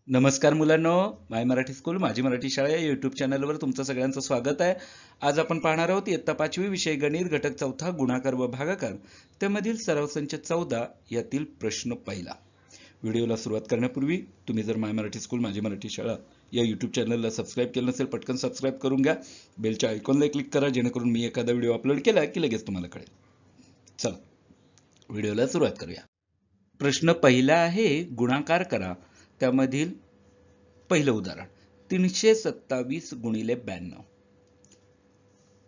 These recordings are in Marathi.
नमस्कार मुलांनो, माय मराठी स्कूल माझी मराठी शाळा या यूट्यूब चॅनलवर तुमचं सगळ्यांचं स्वागत आहे. आज आपण पाहणार आहोत इयत्ता 5वी विषय गणित घटक चौथा गुणाकार व भागाकार त्यामधील सराव संच 14 यातील प्रश्न पहिला. व्हिडिओला सुरुवात करण्यापूर्वी तुम्ही जर माय मराठी स्कूल माझी मराठी शाळा या यूट्यूब चॅनलला सबस्क्राईब केलं नसेल पटकन सबस्क्राईब करून घ्या. बेलच्या आयकॉनला क्लिक करा जेणेकरून मी एखादा व्हिडिओ अपलोड केला की लगेच तुम्हाला कळेल. चला व्हिडिओला सुरुवात करूया. प्रश्न पहिला आहे गुणाकार करा. त्यामधील पहिलं उदाहरण 327 गुणिले 92.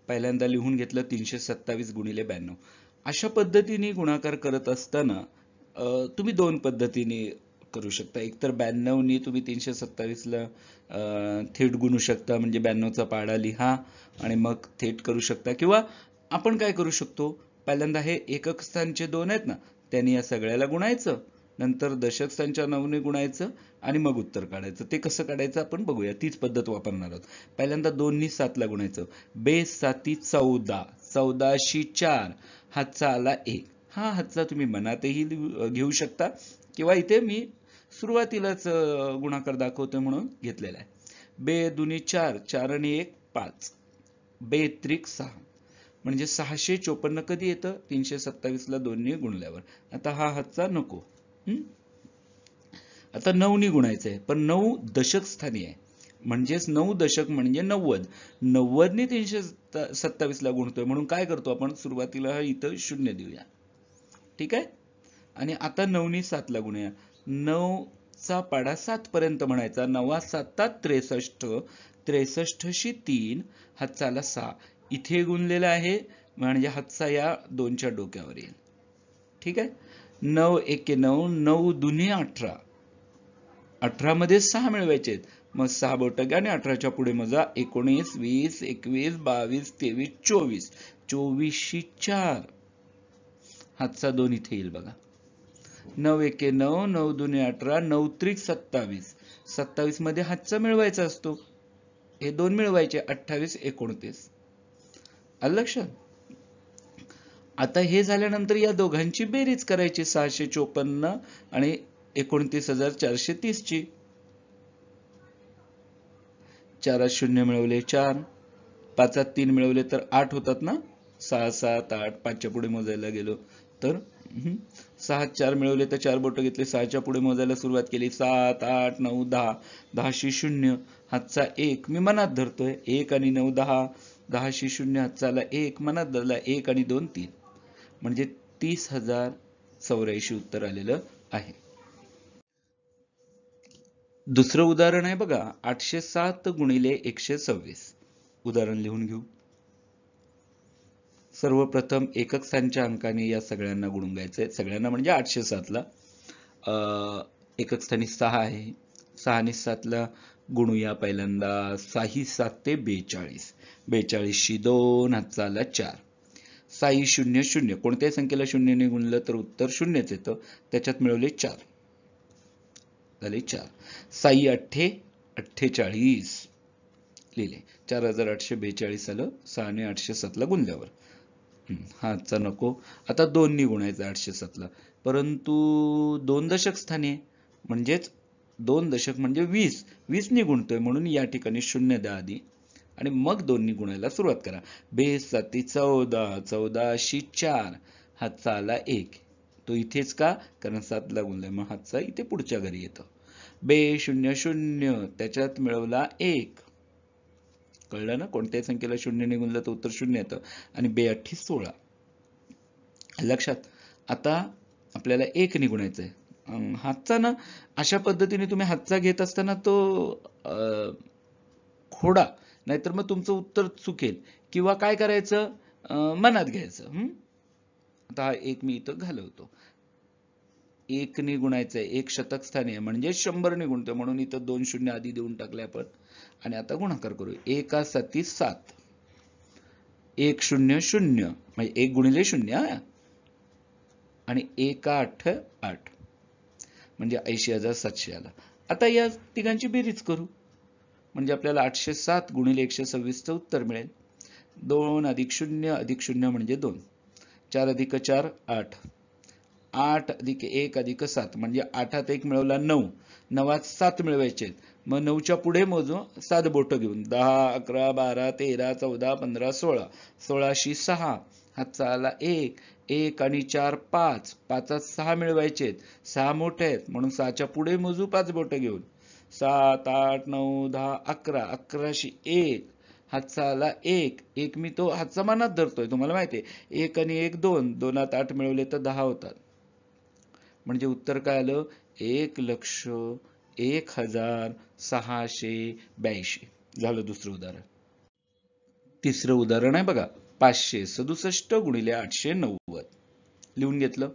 पहिल्यांदा लिहून घेतलं 327 गुणिले 92. अशा पद्धतीने गुणाकार करत असताना तुम्ही दोन पद्धतीने करू शकता. एकतर 92 नी तुम्ही 327 ला थेट गुणू शकता, म्हणजे 92 चा पाढा लिहा आणि मग थेट करू शकता. किंवा आपण काय करू शकतो, पहिल्यांदा हे एकक स्थानचे 2 आहेत ना, त्यांनी या सगळ्याला गुणायचं, नंतर दशक स्थानच्या 9 ने गुणायचं आणि मग उत्तर काढायचं. ते कसं काढायचं आपण बघूया. तीच पद्धत वापरणार आहोत. पहिल्यांदा 2 नी 7 ला गुणायचं. बेस 7 14, 14शी 4, हातचा आला 1. हा हातचा तुम्ही मनातही घेऊ शकता किंवा इथे मी सुरुवातीलाच गुणाकार दाखवतोय म्हणून घेतलेला आहे. बे दुनी 4, 4 आणि 1 5, बे त्रिक 6, म्हणजे 654 कधी येतं 327 ला 2 ने गुणल्यावर. आता हा हातचा नको. आता 9 नी गुणायचंय, पण 9 दशक स्थानी आहे, म्हणजेच 9 दशक म्हणजे 90. 90 नी 327 ला गुणतोय म्हणून काय करतो आपण, सुरुवातीला इथं 0 देऊया. ठीक आहे. आणि आता 9 नी 7 ला गुणूया. 9 चा पाढा 7 पर्यंत म्हणायचा. 9 7 63, 63शी 3, हातचा आला 6. इथे गुणलेला आहे म्हणजे हातचा या 2च्या डोक्यावर येईल. ठीक आहे. 9 1 9, 9 दुनी 18, 18 मध्ये 6 मिळवायचे आहेत. मग 6 बोटं घ्या आणि 18च्या पुढे मोजा. 19 20 21 22 23 24, 24शी 4, हातचा 2 इथे येईल बघा. 9 1 9, 9 दुनी 18, 9 त्रिक 27, 27 मध्ये हातचा मिळवायचा असतो, हे 2 मिळवायचे. 28 29. आलं लक्षात. आता हे झाल्यानंतर या दोघांची बेरीज करायची. 654 आणि 29,430 ची. 4 0 मिळवले 4, 5 3 मिळवले तर 8 होतात ना. 6 7 8, 5च्या पुढे मोजायला गेलो तर 6 4 मिळवले तर 4 बोटं घेतले, 6च्या पुढे मोजायला सुरुवात केली. 7 8 9 10, 10शी 0, हातचा 1 मी मनात धरतोय. 1 आणि 9 10, 10शी 0, हातचा आला 1, मनात धरला. 1 आणि 2 3, म्हणजे 30,084 उत्तर आलेलं आहे. दुसरं उदाहरण आहे बघा 807 गुणिले 126. उदाहरण लिहून घेऊ. सर्वप्रथम एकक स्थानच्या अंकाने या सगळ्यांना गुणून घ्यायचंय. सगळ्यांना म्हणजे 807 ला. एकक स्थानी 6 आहे. 6 आणि 7 ला गुणूया. पहिल्यांदा 6 7 ते 42, 42शी 2, हातचा आला 4. 6 0 0, कोणत्याही संख्येला 0 ने गुणलं तर उत्तर 0च येतं. त्याच्यात मिळवले 4, झाले 4. 6 8 48 लिहिले. 4842 आलं 6 ने 807 ला गुणल्यावर. हातचा नको. आता 2 नी गुणायचं 807 ला, परंतु 2 दशक स्थानी आहे, म्हणजेच 2 दशक म्हणजे 20, 20 नी गुणतोय म्हणून या ठिकाणी 0 द्या आधी आणि मग 2 नी गुणायला सुरुवात करा. बेस 7 14, 14शी 4, हातचा आला 1. तो इथेच का, कारण 7 ला गुणलाय, मग हातचा इथे पुढच्या घरी येतो. बे 0 0, त्याच्यात मिळवला 1. कळलं ना. कोणत्याही संख्येला 0 ने गुणलं तर उत्तर 0 येतं. आणि 2 8 16, लक्षात. आता आपल्याला 1 ने गुणायचं आहे. हातचा ना अशा पद्धतीने तुम्ही हातचा घेत असताना तो खोडा, नाहीतर मग तुमचं उत्तर चुकेल. किंवा काय करायचं, मनात घ्यायचं. आता हा 1 मी इथं घालवतो. 1 ने गुणायचंय. 1 शतक स्थानी आहे म्हणजे 100 ने गुणतोय म्हणून इथं 2 0 आधी देऊन टाकले आपण. आणि आता गुणाकार करू. 1 7 7, 1 0 0, म्हणजे 1 गुणिले 0 आणि 1 8 8, म्हणजे 80,700 आला. आता या तिघांची बेरीज करू, म्हणजे आपल्याला 807 गुणिले 126 उत्तर मिळेल. 2 अधिक 0 अधिक 0 म्हणजे 2, 4 अधिक 4 8, 8 अधिक 1 अधिक 7 म्हणजे 8 1 मिळवला 9, 9त 7 मिळवायचे आहेत. मग 9च्या पुढे मोजू 7 बोटं घेऊन 10, 11, 12, 13, 14, 15, 16. 16शी 6 हातचा आला 1. 1 आणि 4 5. 5त 6 मिळवायचे आहेत. 6 मोठे आहेत म्हणून 6च्या पुढे मोजू 5 बोटं घेऊन 7, 8, 9, 10, 11. 11शी 1 हातचा आला 1. 1 मी तो हातचा मानात धरतोय, तुम्हाला माहिती आहे. 1 आणि 1 2. 2त 8 मिळवले तर 10 होतात. म्हणजे उत्तर काय आलं? 1,01,682. झालं दुसरं उदाहरण. तिसरं उदाहरण आहे बघा, 567 गुणिले 890. लिहून घेतलं.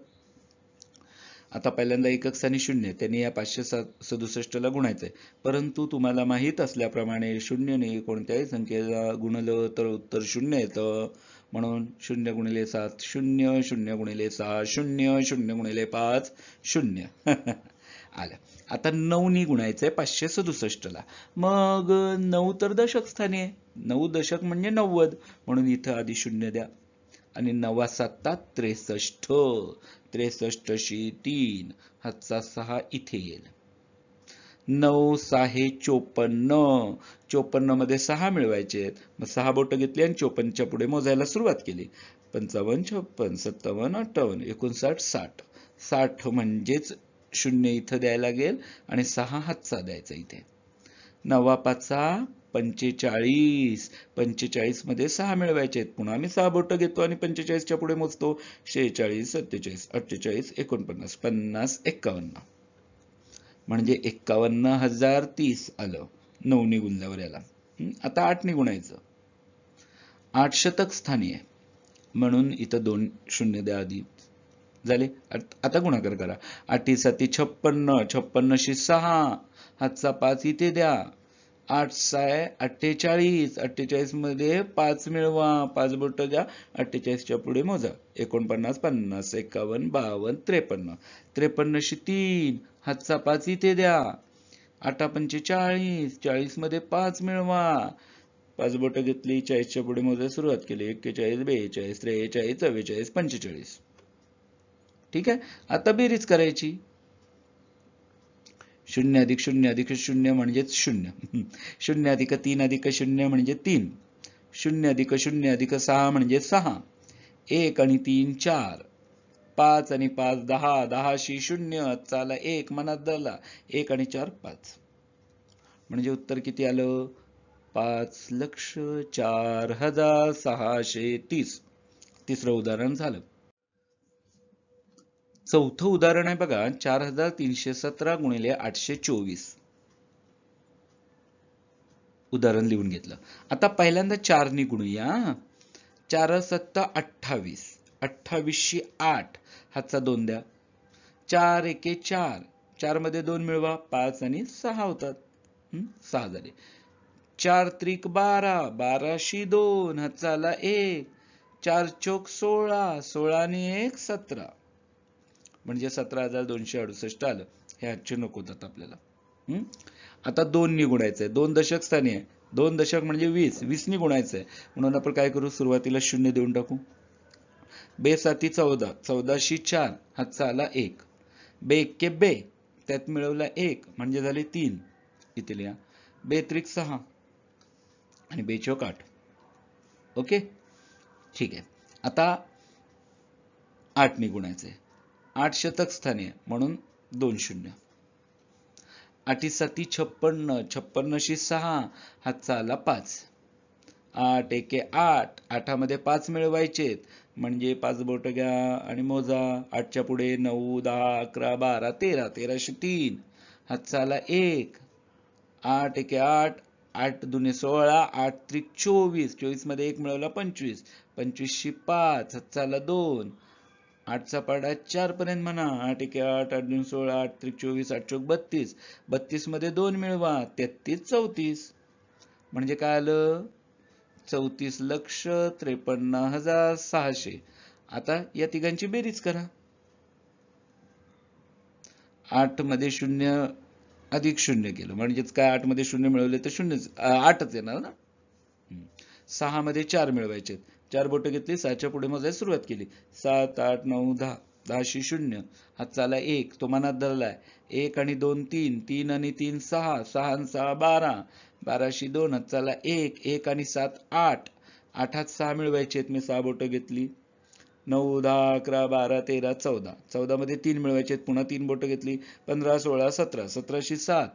आता पहिल्यांदा एकक स्थानी 0, त्यांनी या 567ला गुणायचंय. परंतु तुम्हाला माहित असल्याप्रमाणे 0ने कोणत्याही संख्येला गुणलं तर उत्तर 0 येतं. म्हणून 0 गुणिले 7 0, 0 गुणिले 6 0, 0 गुणिले 5 0. आलं. आता 9नी गुणायचंय 567ला. मग 9 तर दशक स्थानी आहे. 9 दशक म्हणजे 90. म्हणून इथं आधी 0 द्या. आणि 9 7 63. 63शी 3 हातचा 6 इथे येईल. 9 6 54. 54 मध्ये 6 मिळवायचे आहेत. मग 6 बोटं घेतली आणि 54च्या पुढे मोजायला सुरुवात केली. 55 56 57 58 59 60. 60 म्हणजेच 0 इथं द्यायला लागेल आणि 6 हातचा द्यायचा इथे. 9 5 45. 45 मध्ये 6 मिळवायचे आहेत. पुन्हा आम्ही 6 बोटं घेतो आणि 45च्या पुढे मोजतो. 46 47 48 49 50 51. म्हणजे 51,030 आलं 9नी गुणल्यावर याला. आता 8नी गुणायचं. 8 शतक स्थानी आहे म्हणून इथं 2 शून्य द्या आधी. झाले. आता गुणाकार करा. 8 7 56. 56शी 6 हातचा 5 इथे द्या. 8 6 48. 48 मध्ये 5 मिळवा. 5 बोटं द्या. 48च्या पुढे मोजा. 49 50 51 52 53. 53शी 3 हातचा 5 इथे द्या. 8 पंचे 40. 40 मध्ये 5 मिळवा. 5 बोटं घेतली. 40च्या पुढे मोजायला सुरुवात केली. 41 42 43 44 45. ठीक आहे. आता बेरीज करायची. 0 अधिक 0 अधिक 0 म्हणजेच 0. 0 अधिक 3 अधिक 0 म्हणजे 3. 0 अधिक 0 अधिक 6 म्हणजे 6. 1 आणि 3 4. 5 आणि 5 10. 10शी 0 चाला 1 मनात धरला. 1 आणि 4 5. म्हणजे उत्तर किती आलं? 5,04,630. तिसरं उदाहरण झालं. चौथं उदाहरण आहे बघा, 4,317 गुणिले 824. उदाहरण लिहून घेतलं. आता पहिल्यांदा 4नी गुणूया. 4 7 28. 28शी 8 हातचा 2 द्या. 4 1 4. 4 मध्ये 2 मिळवा. 5 आणि 6 होतात. 6 झाले. 4 त्रिक 12. 12शी 2 हातचा आला 1. 4 चोक 16. 16 आणि 1 17. म्हणजे 17,268 आलं. हे आजचे नकोतात आपल्याला. आता 2नी गुणायचंय. 2 दशक स्थानी आहे. 2 दशक म्हणजे 20. 20नी गुणायचंय. म्हणून आपण काय करू? सुरुवातीला 0 देऊन टाकू. बे 7 14. 14शी 4 हातचा आला 1. बे 1 बे. त्यात मिळवला 1 म्हणजे झाले 3. इथे लिहा. बे त्रिक 6 आणि बे चौक 8. ओके. ठीक आहे. आता 8नी गुणायचंय. 8 शतक स्थानी आहे म्हणून 2 0. 8 7 56. 56शी 6 हातचा आला 5. 8 1 8. 8 मध्ये 5 मिळवायचेत म्हणजे 5 बोट घ्या आणि मोजा. 8च्या पुढे 9 10 11 12 13. 13शी 3 हातचा आला 1. 8 1 8. 8 दुने 16. 8 त्रिक 24. 24 मध्ये 1 मिळवला 25. 25शी 5 हातचा आला 2. 8चा पाडा 4 पर्यंत म्हणा. 8 1 8. 8 2 16. 8 त्रिक 24. 8 चौक 32. 32 मध्ये 2 मिळवा. 33 34. म्हणजे काय आलं? 34,53,600. आता या तिघांची बेरीज करा. 8 मध्ये 0 अधिक 0 केलं म्हणजेच काय? 8 मध्ये 0 मिळवले तर 0 8च येणार ना. 6 मध्ये 4 मिळवायचे. 4 बोटं घेतली. 6च्या पुढे मोजायला सुरुवात केली. 7 8 9 10. 10शी 0, हातचा आला 1, तो मनात धरलाय. 1 आणि 2 3, 3 आणि 3 6, 6 आणि 6 12, 12शी 2, हातचा आला 1, 1 आणि 7 8, 8 हात 6 मिळवायचे आहेत, मी 6 बोटं घेतली. 9 10 11 12 13 14, 14 मध्ये 3 मिळवायचे आहेत, पुन्हा 3 बोटं घेतली. 15 16 17, 17शी 7,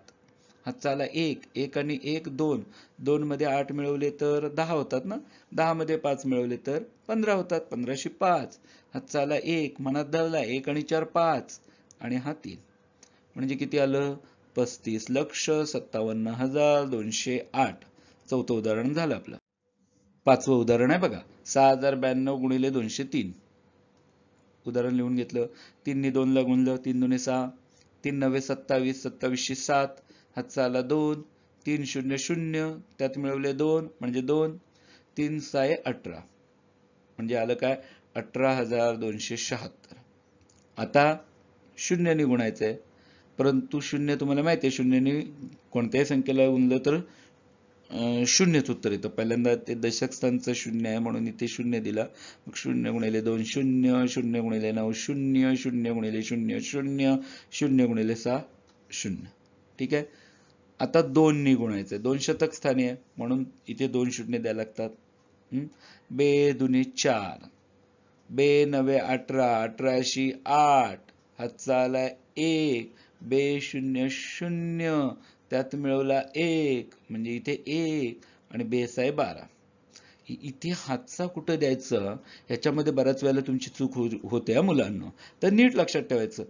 हातचा आला 1, 1 आणि 1 2, 2 मध्ये 8 मिळवले तर 10 होतात ना. 10 मध्ये 5 मिळवले तर 15 होतात. 15शी 5, हातचा आला 1, मनात धरला 1 आणि 4 5 आणि हा 3, म्हणजे किती आलं? 35,57,208. चौथं उदाहरण झालं आपलं. पाचवं उदाहरण आहे बघा, 6,092 गुणिले 203. उदाहरण लिहून घेतलं. 3 नी 2 ला गुणलं, 3 दुने 6, 3 नव्वे 27, 27शी 7, हातचा आला 2, 3 0 0, त्यात मिळवले 2 म्हणजे 2, 3 6 18, म्हणजे आलं काय? 18,276. आता शून्याने गुणायचंय, परंतु शून्य तुम्हाला माहिती आहे, शून्याने कोणत्याही संख्येला गुणलं तर शून्यच उत्तर येतं. पहिल्यांदा ते दशक स्थानचं शून्य आहे म्हणून इथे शून्य दिला. मग 0 गुणिले 2 0, 0 गुणिले 9 0, 0 गुणिले 0 0, 0 गुणिले 6 0. ठीक आहे. आता 2 नी गुणायचं, 2 शतक स्थानी आहे म्हणून इथे 2 शून्य द्यायला लागतात. बे दुनी 4, बे नवे 18, 18शी 8, हातचा आला 1, बे 0 0, त्यात मिळवला 1 म्हणजे इथे 1 आणि बेस आहे 12. इथे हातचा कुठं द्यायचं ह्याच्यामध्ये बऱ्याच वेळेला तुमची चूक होते हा मुलांना. तर नीट लक्षात ठेवायचं.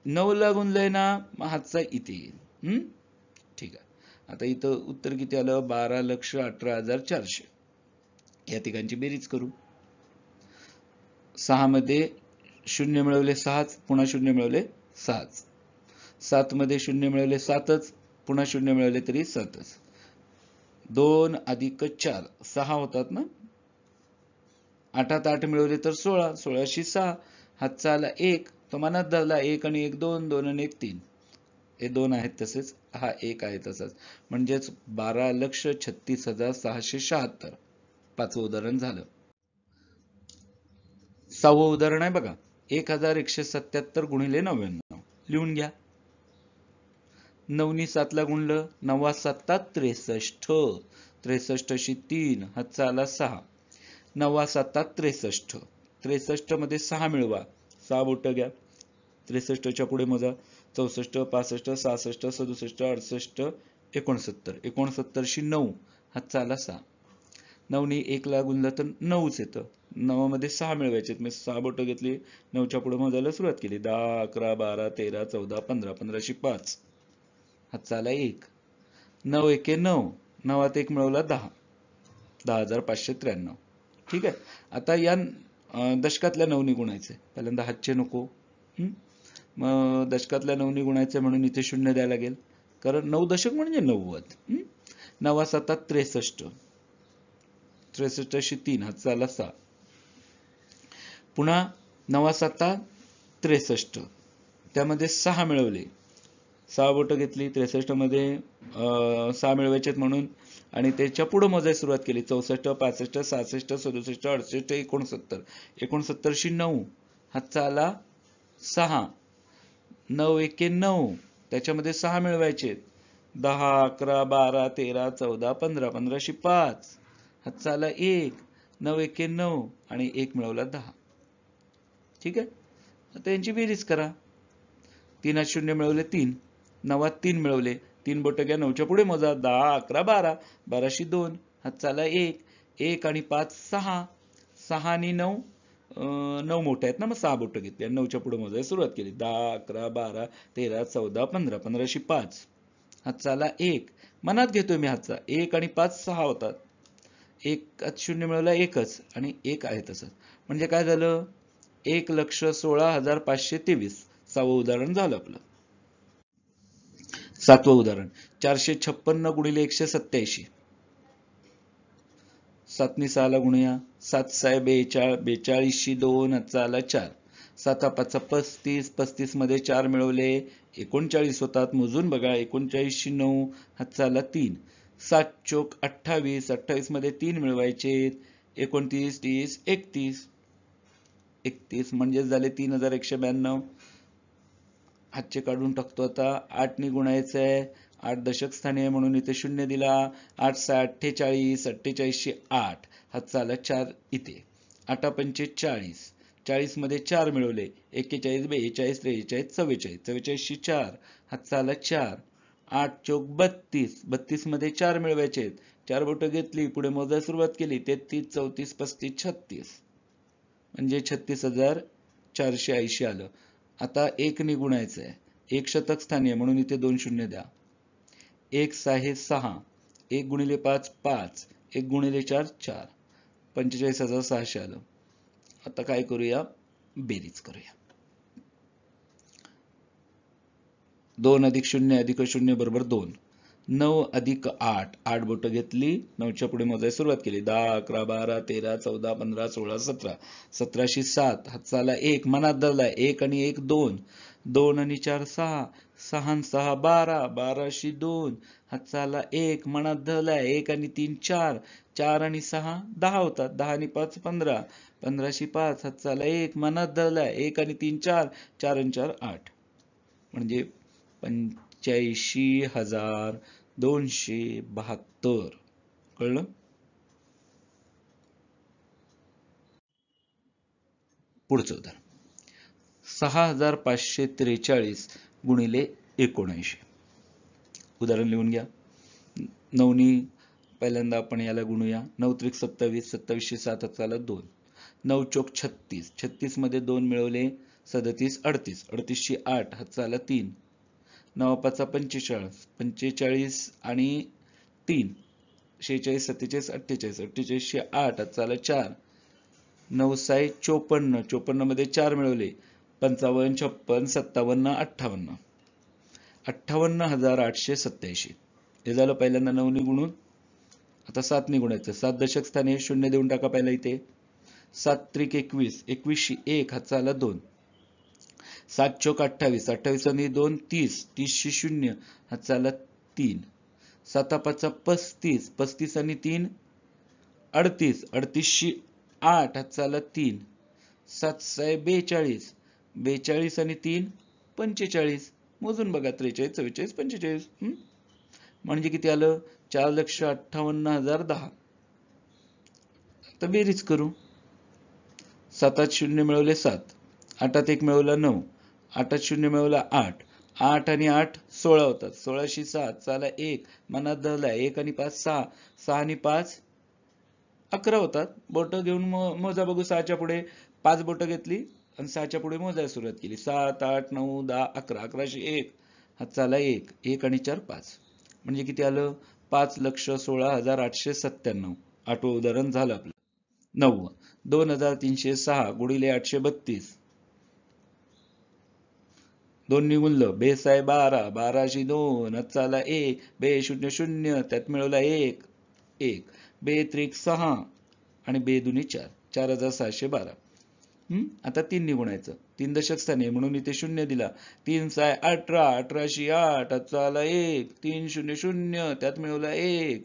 9 ला गुणलंय ना, मग हातचा इथे येईल. ठीक आहे. आता इथं उत्तर किती आलं? 12,18,400. या ठिकाणची बेरीज करू. 6 मध्ये 0 मिळवले 6च, पुन्हा 0 मिळवले 6च. 7 मध्ये 0 मिळवले 7च, पुन्हा 0 मिळवले तरी 7च. 2 अधिक 4 6 होतात ना. 8 8 मिळवले तर 16, 16शी 6, हातचा आला 1, तो मनात धरला 1 आणि 1 2, 2 आणि 1 3, हे 2 आहेत तसेच, हा 1 आहे तसाच, म्हणजेच 12,36,676. पाचवं उदाहरण झालं. सहावं उदाहरण आहे बघा, 1,177 गुणिले 99. लिहून घ्या. 9 नी 7 ला गुणलं, 9 7 63, 63शी 3, हातचा आला 6, 9 7 63, 63 मध्ये 6 मिळवा, 6 बोटं घ्या. 63च्या पुढे मोजा, 64 65 66 67 68 69, 69शी 9, हातचा आला 6. 9 नी 1 ला गुणलं तर 9च येतं. 9 मध्ये 6 मिळवायचे, मी 6 बोटं घेतली, 9च्या पुढे मोजायला सुरुवात केली. 10 11 12 13 14 15, 15शी 5, हातचा आला 1, 9 1 9, 9त 1 मिळवला 10, 10,593. ठीक आहे. आता या दशकातल्या 9 नी गुणायचे. पहिल्यांदा हातचे नको, मग दशकातल्या 9 नी गुणायचे म्हणून इथे 0 द्यायला लागेल, कारण 9 दशक म्हणजे 90. 9 7 63, 63शी 3, हातचा आला 6, पुन्हा 9 7 63, त्यामध्ये 6 मिळवले, 6 बोटं घेतली. 63 मध्ये 6 मिळवायचे म्हणून आणि त्याच्या पुढे मोजायला सुरुवात केली. 64 65 66 67 68 69, 69शी 9, हातचा आला 6, 9 1 9, त्याच्यामध्ये 6 मिळवायचे. 10 11 12 13 14 15, 15शी 5, हातचा आला 1, 9 1 9 आणि 1 मिळवला 10. ठीक आहे. आता यांची बेरीज करा. 3 हात 0 मिळवले 3, 9 3 मिळवले, 3 बोटं घ्या, 9च्या पुढे मोजा, 10 11 12, 12शी 2, हातचा आला 1, 1 आणि 5 6, 6 आणि 9 9 मोठे आहेत ना, मग 6 बोटं घेतली आणि 9च्या पुढे मोजायला सुरुवात केली. 10 11 12 13 14 15, 15शी 5, हातचा आला 1, मनात घेतोय मी हातचा, 1 आणि 5 6 होतात. 1 0 मिळवला 1च आणि 1 आहे तसंच, म्हणजे काय झालं? 1,16,523. सहावं उदाहरण झालं आपलं. सातवं उदाहरण, 456 गुणिले 187. 7 नी 6 ला गुणूया, 7 6 42, 42शी 2, हातचा आला 4, 7 5 35, 35 मध्ये 4 मिळवले 39 होतात, मोजून बघा, 39शी 9, हातचा आला 3, 7 चोक 28, 28 मध्ये 3 मिळवायचे, 29 30 31, 31 म्हणजे झाले 3192. हातचे काढून टाकतो आता. 8 ने गुणायचं आहे. 8 दशक स्थानी आहे म्हणून इथे 0 दिला. 8 6 48, 48 8. हातचा आला 4 इथे. 8 पंचे 40. 40 मध्ये 4 मिळवले. 41 42 43 44. 44 4. हातचा आला 4. 8 चौक 32. 32 मध्ये 4 मिळवायचे. 4 बोटं घेतली. पुढे मोजायला सुरुवात केली. 33 34 35 36. म्हणजे 36,480 आलं. आता 1 ने गुणायचं आहे. 1 शतक स्थानी आहे म्हणून इथे 2 शून्य द्या. 1 6 6. 1 गुणिले 5 5. 1 गुणिले 4 4. 45,600 आलं. आता काय करूया? बेरीज करूया. 2 अधिक 0 अधिक 0 बरोबर 2. 9 अधिक 8. 8 बोटं घेतली. 9च्या पुढे मोजायला सुरुवात केली. 10 11 12 13 14 15 16 17. 17शी 7. हातचा आला 1. मनात धरलाय. 1 आणि 1 2. 2 आणि 4 6. 6 आणि 6 12. 12शी 2. हातचा आला 1. मनात धरलाय. 1 आणि 3 4. 4 आणि 6 10 होतात. 10 आणि 5 15. 15शी 5. हातचा आला 1. मनात धरलाय. 1 आणि 3 4. 4 आणि 4 8. म्हणजे 85,272. कळलं? पुढचं उदाहरण. 6,543 गुणिले 79. उदाहरण लिहून घ्या. 9 नी पहिल्यांदा आपण याला गुणूया. 9 त्रिक 27. 27शी 7 हातचा 2. 9 चौक 36. 36 मध्ये 2 मिळवले. 37 38. 38शी 8. हातचा आला 3. 9 5 45. 45 आणि 3. 46 47 48. 48शी 8. हातचा आला 4. 9 6 54. 54 मध्ये 4 मिळवले. 55 56 57 58. 58,887. हे झालं पहिल्यांदा 9 ने गुणून. आता 7 ने गुणायचं. 7 दशक स्थानी 0 देऊन टाका पहिला इथे. 7 त्रिक 21. 21शी 1. हातचा आला 2. 7 चौक 28. 28 आणि 2 30. 30शी 0. हातचा आला 3. 7 5 35. 35 आणि 3 38. 38शी 8. हातचा आला 3. 7 6 42. 42 आणि 3 45. मोजून बघा. 43 44 45. म्हणजे किती आलं? 4,58,010. आता बेरीज करू. 7 0 मिळवले 7. 8 1 मिळवला 9. 8 0 मिळवला 8. 8 आणि 8 16 होतात. 16शी 7. चाला 1. मनात धरलाय. 1 आणि 5 6. 6 आणि 5 11 होतात. बोटं घेऊन मोजा बघू. 6च्या पुढे 5 बोटं घेतली आणि 6च्या पुढे मोजायला सुरुवात केली. 7 8 9 10 11. 11शी 1. हात चाला 1. 1 आणि 4 5. म्हणजे किती आलं? 5,16,897. 8वं उदाहरण झालं आपलं. 9. 2,306 गुणिले 832. 2 ने गुणलं. बेस आहे 12. 12शी 2. हात चाला 1. बे 0 0. त्यात मिळवला 1 1. बे त्रिक 6 आणि बे दुनी 4. 4,612. आता 3 ने गुणायचं. 3 दशक स्थानी म्हणून इथे 0 दिला. 3 6 18. 18शी 8. हात चाला 1. 3 0 0. त्यात मिळवला 1.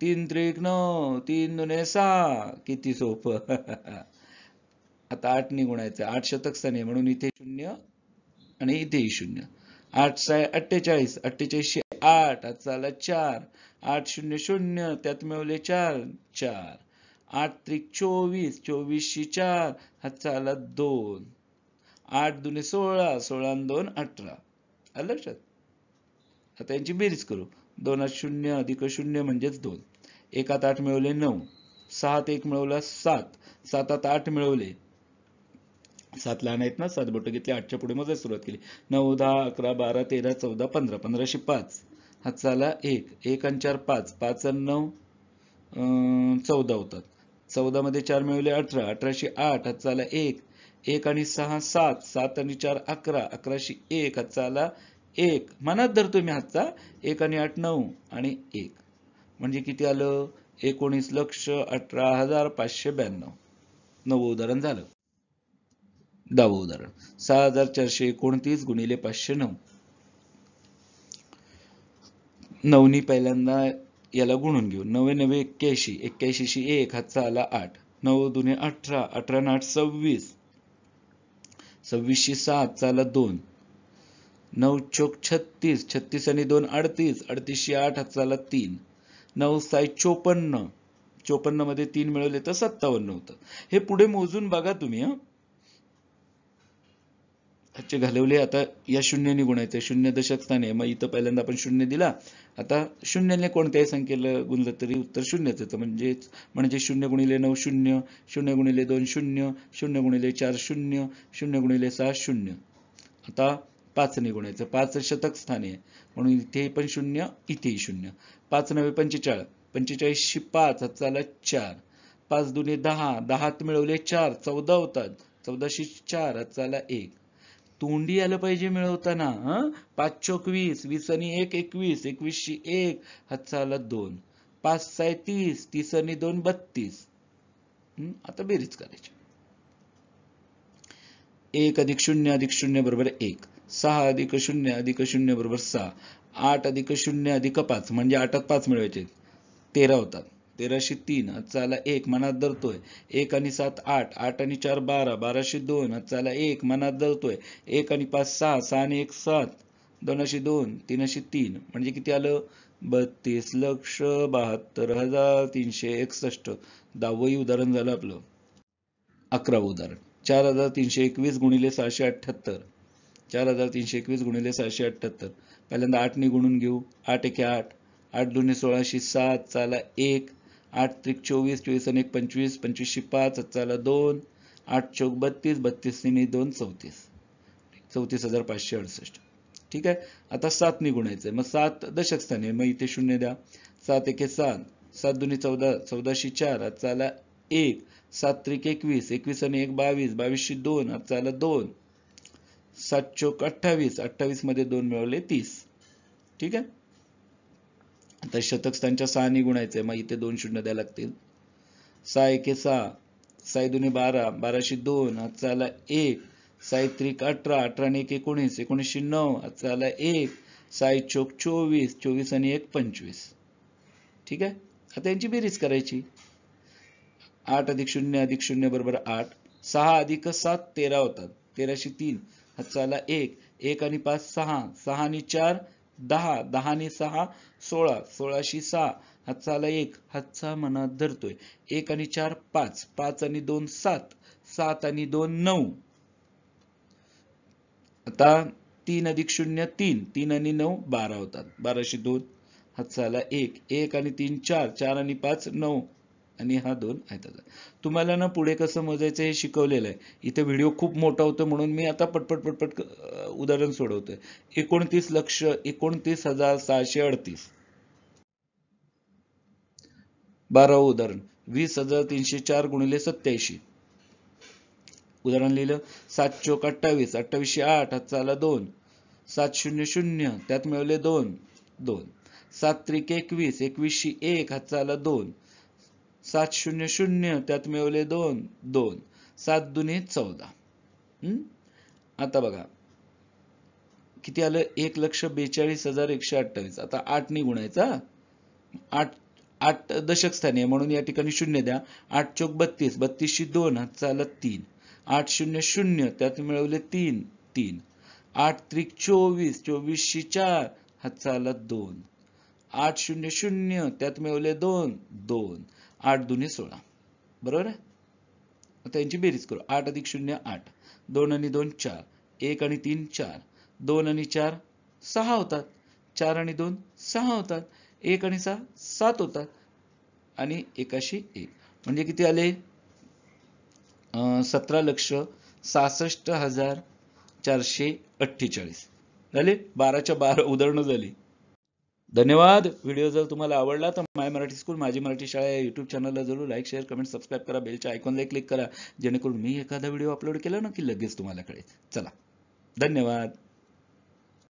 3 त्रिक 9. 3 दुने 6. किती सोपं. आता 8 ने गुणायचं. 8 शतक स्थानी म्हणून इथे 0 आणि इथेही 0. 8 6 48. 48शी 8. हात चाला 4. 8 0 0. त्यात मिळवले 4 4. 8 त्रिक 24. 24शी 4. हात चाला 2. 8 दुने 16. 16 आणि 2 18. आलं लक्षात? आता यांची बेरीज करू. 2 0 अधिक 0 म्हणजेच 2. 1 8 मिळवले 9. 6 1 मिळवला 7. 7 8 मिळवले. 7 लहान आहेत ना. 7 बोटं घेतली. 8च्या पुढे मोजायला सुरुवात केली. 9 10 11 12 13 14 15. 15शी 5. हात चाला 1. 1 आणि 4 5. 5 आणि 9 14 होतात. 14 मध्ये 4 मिळवले 18. 18शी 8. हात चाला 1. 1 आणि 6 7. 7 आणि 4 11. 11शी 1. हात चाला 1. मनात धरतो मी हातचा. 1 आणि 8 9 आणि 1. म्हणजे किती आलं? 19,18,592. 9वं उदाहरण झालं. 10वं उदाहरण. 6,429 गुणिले 509. 9 नी पहिल्यांदा याला गुणून घेऊ. 9 9 81. 81शी 1. हातचा आला 8. 9 दुने 18, 18 आणि 8 26, 26शी 7 चाला 2, 9 चोक 36, 36 आणि 2 38, 38शी 8 चाला 3, 9 साई 54, 54 मध्ये 3 मिळवले तर 57 होतं. हे पुढे मोजून बघा तुम्ही. चे घालवले. आता या शून्याने गुणायचं, शून्य दशक स्थानी आहे, मग इथं पहिल्यांदा आपण शून्य दिला. आता शून्याने कोणत्याही संख्येला गुणलं तरी उत्तर शून्यच येतं. म्हणजे 0 गुणिले 9 शून्य, 0 गुणिले 2 शून्य, 0 गुणिले 4 शून्य, 0 गुणिले 6 शून्य. आता 5 ने गुणायचं, 5 शतक स्थानी आहे म्हणून इथे पण शून्य, इथेही शून्य. 5 9 45, 45शी 5 चाला 4, 5 दुने 10, 10 मिळवले 4 14 होतात, 14शी 4 चाला 1. तोंडी आलं पाहिजे मिळवताना. 5 चोक 20, 20 आणि 1 21, 21शी 1 चाला 2, 5 साय 30, 30 आणि 2 32. आता बेरीज करायची. 1 अधिक 0 अधिक 0 बरोबर 1, 6 अधिक 0 अधिक 0 बरोबर 6, 8 अधिक 0 अधिक 5 म्हणजे 8 5 मिळवायचे, 13 होतात. 13शी 3 चाला 1 मनात धरतोय. 1 आणि 7 8, 8 आणि 4 12, 12शी 2 चाला 1 मनात धरतोय. 1 आणि 5 6, 6 आणि 1 7, 2शी 2, 3शी 3 म्हणजे किती आलं? 32,72,361. 10वं उदाहरण झालं आपलं. 11वं उदाहरण. 4,321 गुणिले 678, 4,321 गुणिले 678. पहिल्यांदा 8 ने गुणून घेऊ. 8 एके 8, 8 दुने 16शी 7 चाला 1, 8 त्रिक 24, 24 आणि 1 25, 25शी 5 चाला 2, 8 चौक 32, 32 ने 2 34, 34,568. ठीक आहे. आता 7 ने गुणायचंय, मग 7 दशक स्थानी, मग इथे 0 द्या. 7 एके 7, 7 दुने 14, 14शी 4 चाला 1, 7 त्रिक 21, 21 आणि 1 22, 22शी 2 चाला 2, 7 चोक 28, 28 मध्ये 2 मिळवले 30. ठीक आहे. आता शतक स्थानच्या 6 ने गुणायचंय, मग इथे 2 शून्य द्यायला लागतील. 6 एके 6, 6 दुने 12, 12शी 2 चाला 1, 6 त्रिक 18, 18 आणि 1 19, 19शी 9 चाला 1, 6 चोक 24, 24 आणि 1 25. ठीक आहे. आता यांची बेरीज करायची. 8 अधिक 0 अधिक 0 बरोबर 8, 6 अधिक 7 13 होतात, 13शी 3 चाला 1, 1 आणि 5 6, 6 आणि 4 10, 10 आणि 6 16, 16शी 6 चाला 1 हातचा मनात धरतोय. 1 आणि 4 5, 5 आणि 2 7, 7 आणि 2 9. आता 3 अधिक 0 3, 3 आणि 9 12 होतात, 12शी 2 चाला 1, 1 आणि 3 4, 4 आणि 5 9 आणि हा 2 आहेत. तुम्हाला ना पुढे कसं मोजायचं हे शिकवलेलं आहे. इथे व्हिडिओ खूप मोठा होतो म्हणून मी आता पटपट उदाहरण सोडवतोय. 29,29,638. 12वं उदाहरण. 20,304 गुणिले 87. उदाहरण लिहिलं. 7 चोक 28, 28शी 8 चाला 2, 7 0 0 त्यात मिळवले 2 2, 7 त्रिक 21, 21शी 1 चाला 2, 7 0 0 त्यात मिळवले 2 2, 7 दुने 14. आता बघा किती आलं? 1,42,128. आता 8 ने गुणायचा. 8 दशक स्थानी आहे म्हणून या ठिकाणी 0 द्या. 8 चोक 32, 32शी 2 चाला 3, 8 0 0 त्यात मिळवले 3 3, 8 त्रिक 24, 24शी 4 चाला 2, 8 0 0 त्यात मिळवले 2 2, 8 दुने 16. बरोबर आहे. आता यांची बेरीज करू. 8 अधिक 0 8, 2 आणि 2 4, 1 आणि 3 4, 2 आणि 4 6 होतात, 4 आणि 2 6 होतात, 1 आणि 6 7 होतात आणि 1शी 1 म्हणजे किती आले? 17,66,448 झाले. 12च्या 12 उदाहरणं झाली. धन्यवाद. व्हिडिओ जर तुम्हाला आवडला तर माय मराठी स्कूल माझी मराठी शाळा या युट्यूब चॅनलला जरूर लाईक शेअर कमेंट सबस्क्राईब करा. बेलच्या आयकॉनला क्लिक करा जेणेकरून मी एखादा व्हिडिओ अपलोड केला ना की लगेच तुम्हाला कळेल. चला, धन्यवाद.